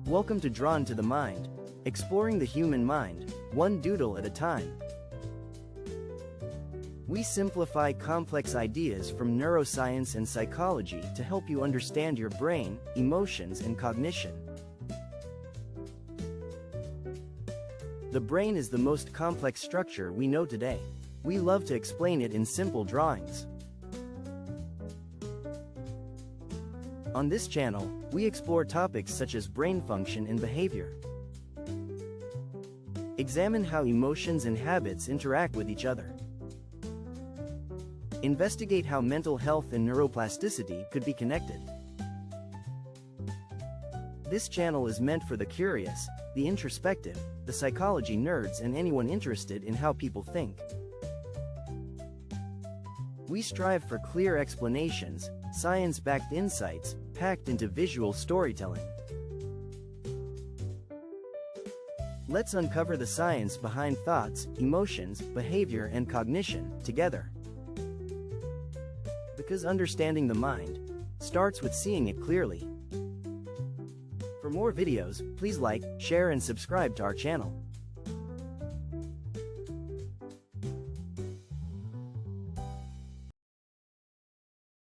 Welcome to Drawn to the Mind, exploring the human mind, one doodle at a time. We simplify complex ideas from neuroscience and psychology to help you understand your brain, emotions, and cognition. The brain is the most complex structure we know today. We love to explain it in simple drawings. On this channel, we explore topics such as brain function and behavior. Examine how emotions and habits interact with each other. Investigate how mental health and neuroplasticity could be connected. This channel is meant for the curious, the introspective, the psychology nerds, and anyone interested in how people think. We strive for clear explanations, science-backed insights, packed into visual storytelling. Let's uncover the science behind thoughts, emotions, behavior, and cognition, together. Because understanding the mind starts with seeing it clearly. For more videos, please like, share, and subscribe to our channel.